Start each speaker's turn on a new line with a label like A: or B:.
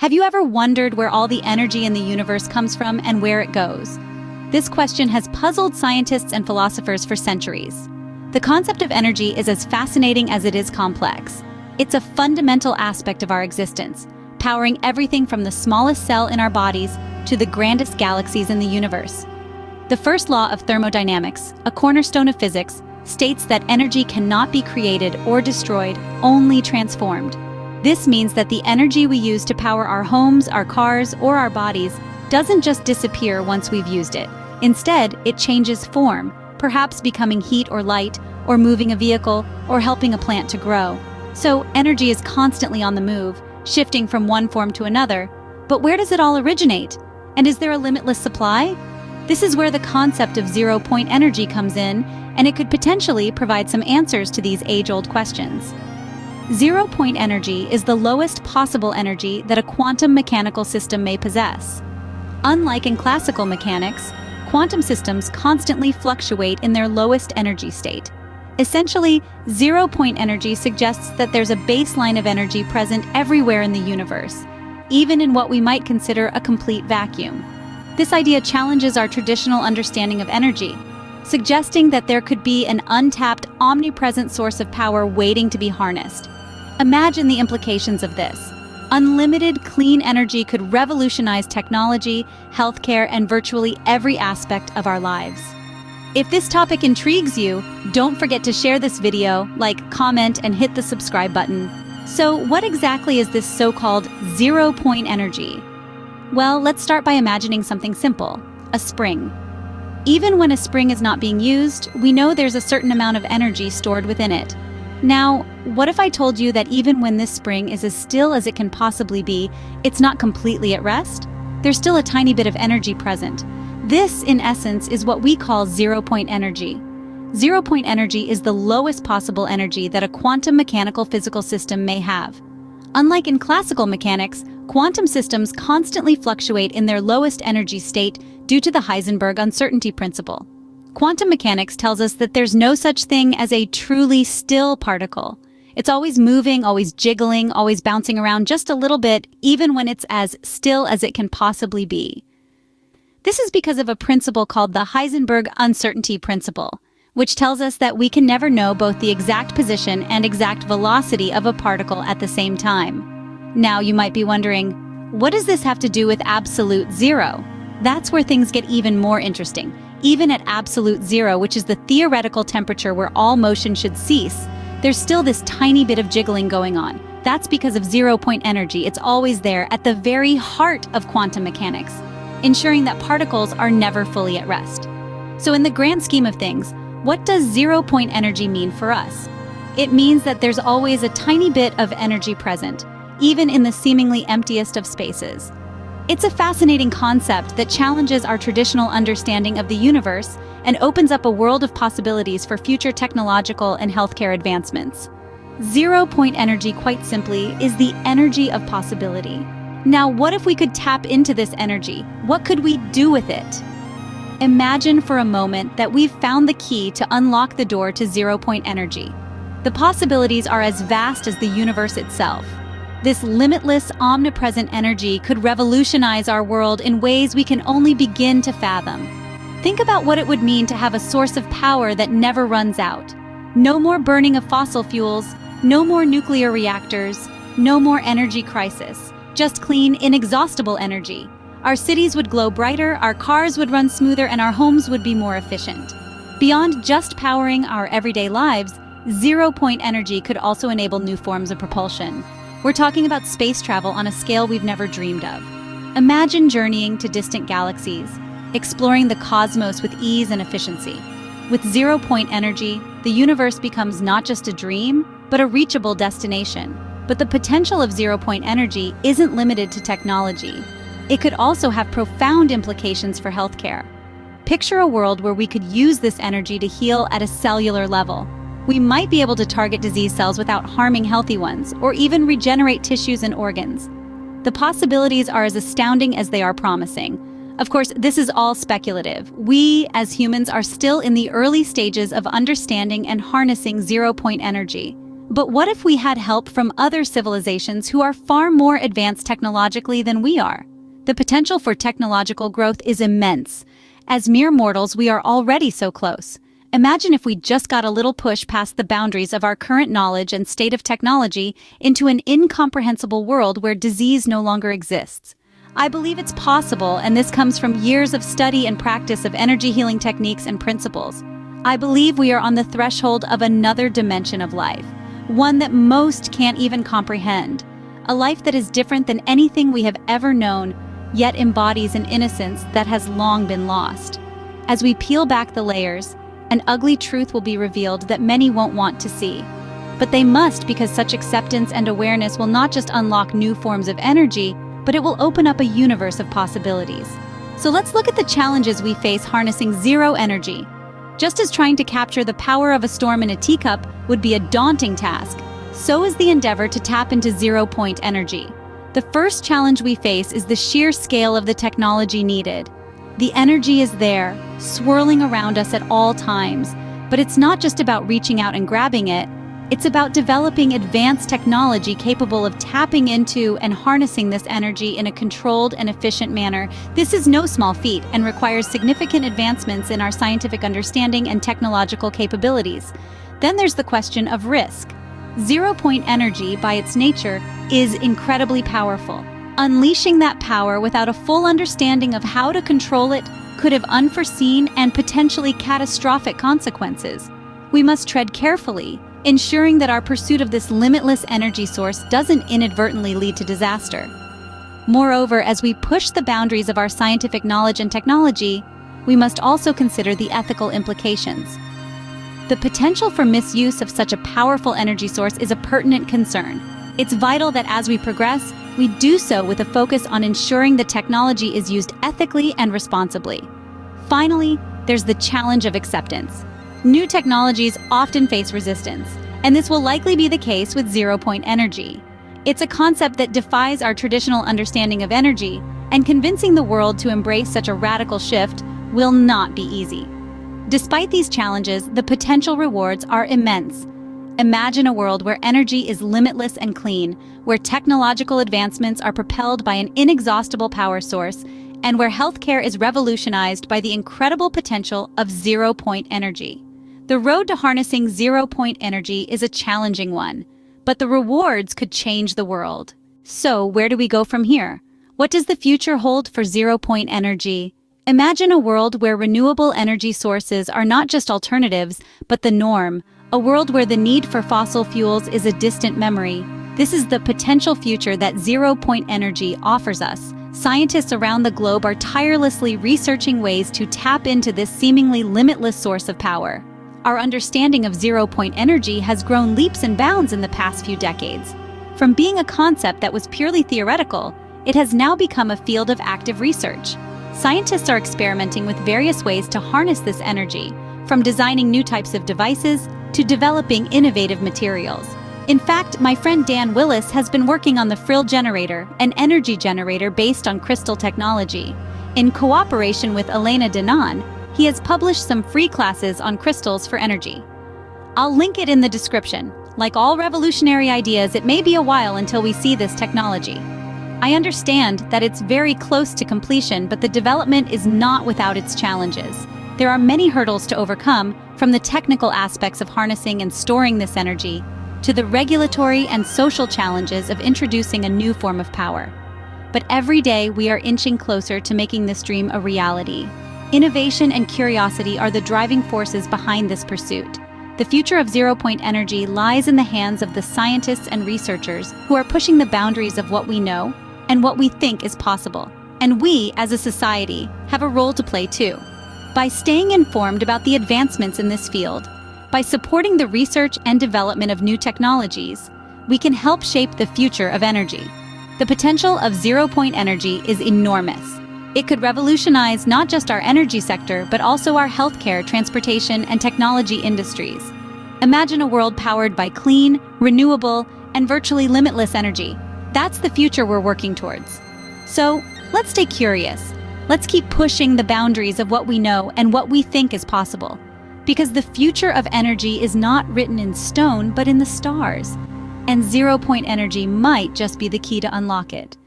A: Have you ever wondered where all the energy in the universe comes from and where it goes? This question has puzzled scientists and philosophers for centuries. The concept of energy is as fascinating as it is complex. It's a fundamental aspect of our existence, powering everything from the smallest cell in our bodies to the grandest galaxies in the universe. The first law of thermodynamics, a cornerstone of physics, states that energy cannot be created or destroyed, only transformed. This means that the energy we use to power our homes, our cars, or our bodies doesn't just disappear once we've used it. Instead, it changes form, perhaps becoming heat or light, or moving a vehicle, or helping a plant to grow. So, energy is constantly on the move, shifting from one form to another. But where does it all originate? And is there a limitless supply? This is where the concept of zero-point energy comes in, and it could potentially provide some answers to these age-old questions. Zero-point energy is the lowest possible energy that a quantum mechanical system may possess. Unlike in classical mechanics, quantum systems constantly fluctuate in their lowest energy state. Essentially, zero-point energy suggests that there's a baseline of energy present everywhere in the universe, even in what we might consider a complete vacuum. This idea challenges our traditional understanding of energy, suggesting that there could be an untapped, omnipresent source of power waiting to be harnessed. Imagine the implications of this. Unlimited clean energy could revolutionize technology, healthcare, and virtually every aspect of our lives. If this topic intrigues you, don't forget to share this video, like, comment, and hit the subscribe button. So, what exactly is this so-called zero-point energy? Well, let's start by imagining something simple: a spring. Even when a spring is not being used, we know there's a certain amount of energy stored within it. Now, what if I told you that even when this spring is as still as it can possibly be, it's not completely at rest? There's still a tiny bit of energy present. This, in essence, is what we call zero-point energy. Zero-point energy is the lowest possible energy that a quantum mechanical physical system may have. Unlike in classical mechanics, quantum systems constantly fluctuate in their lowest energy state due to the Heisenberg uncertainty principle. Quantum mechanics tells us that there's no such thing as a truly still particle. It's always moving, always jiggling, always bouncing around just a little bit, even when it's as still as it can possibly be. This is because of a principle called the Heisenberg uncertainty principle, which tells us that we can never know both the exact position and exact velocity of a particle at the same time. Now, you might be wondering, what does this have to do with absolute zero? That's where things get even more interesting. Even at absolute zero, which is the theoretical temperature where all motion should cease, there's still this tiny bit of jiggling going on. That's because of zero-point energy. It's always there at the very heart of quantum mechanics, ensuring that particles are never fully at rest. So in the grand scheme of things, what does zero-point energy mean for us? It means that there's always a tiny bit of energy present, even in the seemingly emptiest of spaces. It's a fascinating concept that challenges our traditional understanding of the universe and opens up a world of possibilities for future technological and healthcare advancements. Zero-point energy, quite simply, is the energy of possibility. Now, what if we could tap into this energy? What could we do with it? Imagine for a moment that we've found the key to unlock the door to zero-point energy. The possibilities are as vast as the universe itself. This limitless, omnipresent energy could revolutionize our world in ways we can only begin to fathom. Think about what it would mean to have a source of power that never runs out. No more burning of fossil fuels, no more nuclear reactors, no more energy crisis. Just clean, inexhaustible energy. Our cities would glow brighter, our cars would run smoother, and our homes would be more efficient. Beyond just powering our everyday lives, zero-point energy could also enable new forms of propulsion. We're talking about space travel on a scale we've never dreamed of. Imagine journeying to distant galaxies, exploring the cosmos with ease and efficiency. With zero-point energy, the universe becomes not just a dream, but a reachable destination. But the potential of zero-point energy isn't limited to technology. It could also have profound implications for healthcare. Picture a world where we could use this energy to heal at a cellular level. We might be able to target disease cells without harming healthy ones, or even regenerate tissues and organs. The possibilities are as astounding as they are promising. Of course, this is all speculative. We, as humans, are still in the early stages of understanding and harnessing zero-point energy. But what if we had help from other civilizations who are far more advanced technologically than we are? The potential for technological growth is immense. As mere mortals, we are already so close. Imagine if we just got a little push past the boundaries of our current knowledge and state of technology into an incomprehensible world where disease no longer exists. I believe it's possible, and this comes from years of study and practice of energy healing techniques and principles. I believe we are on the threshold of another dimension of life, one that most can't even comprehend. A life that is different than anything we have ever known, yet embodies an innocence that has long been lost. As we peel back the layers, an ugly truth will be revealed that many won't want to see. But they must, because such acceptance and awareness will not just unlock new forms of energy, but it will open up a universe of possibilities. So let's look at the challenges we face harnessing zero energy. Just as trying to capture the power of a storm in a teacup would be a daunting task, so is the endeavor to tap into zero-point energy. The first challenge we face is the sheer scale of the technology needed. The energy is there, swirling around us at all times, but it's not just about reaching out and grabbing it. It's about developing advanced technology capable of tapping into and harnessing this energy in a controlled and efficient manner. This is no small feat and requires significant advancements in our scientific understanding and technological capabilities. Then there's the question of risk. Zero-point energy, by its nature, is incredibly powerful. Unleashing that power without a full understanding of how to control it could have unforeseen and potentially catastrophic consequences. We must tread carefully, ensuring that our pursuit of this limitless energy source doesn't inadvertently lead to disaster. Moreover, as we push the boundaries of our scientific knowledge and technology, we must also consider the ethical implications. The potential for misuse of such a powerful energy source is a pertinent concern. It's vital that as we progress, we do so with a focus on ensuring the technology is used ethically and responsibly. Finally, there's the challenge of acceptance. New technologies often face resistance, and this will likely be the case with zero-point energy. It's a concept that defies our traditional understanding of energy, and convincing the world to embrace such a radical shift will not be easy. Despite these challenges, the potential rewards are immense. Imagine a world where energy is limitless and clean, where technological advancements are propelled by an inexhaustible power source, and where healthcare is revolutionized by the incredible potential of zero-point energy. The road to harnessing zero-point energy is a challenging one, but the rewards could change the world. So, where do we go from here? What does the future hold for zero-point energy? Imagine a world where renewable energy sources are not just alternatives, but the norm, a world where the need for fossil fuels is a distant memory. This is the potential future that zero-point energy offers us. Scientists around the globe are tirelessly researching ways to tap into this seemingly limitless source of power. Our understanding of zero-point energy has grown leaps and bounds in the past few decades. From being a concept that was purely theoretical, it has now become a field of active research. Scientists are experimenting with various ways to harness this energy, from designing new types of devices to developing innovative materials. In fact, my friend Dan Willis has been working on the Frill generator, an energy generator based on crystal technology. In cooperation with Elena Denon, he has published some free classes on crystals for energy. I'll link it in the description. Like all revolutionary ideas, it may be a while until we see this technology. I understand that it's very close to completion, but the development is not without its challenges. There are many hurdles to overcome, from the technical aspects of harnessing and storing this energy, to the regulatory and social challenges of introducing a new form of power. But every day we are inching closer to making this dream a reality. Innovation and curiosity are the driving forces behind this pursuit. The future of zero-point energy lies in the hands of the scientists and researchers who are pushing the boundaries of what we know and what we think is possible. And we, as a society, have a role to play too. By staying informed about the advancements in this field, by supporting the research and development of new technologies, we can help shape the future of energy. The potential of zero-point energy is enormous. It could revolutionize not just our energy sector, but also our healthcare, transportation, and technology industries. Imagine a world powered by clean, renewable, and virtually limitless energy. That's the future we're working towards. So, let's stay curious. Let's keep pushing the boundaries of what we know and what we think is possible. Because the future of energy is not written in stone, but in the stars. And zero-point energy might just be the key to unlock it.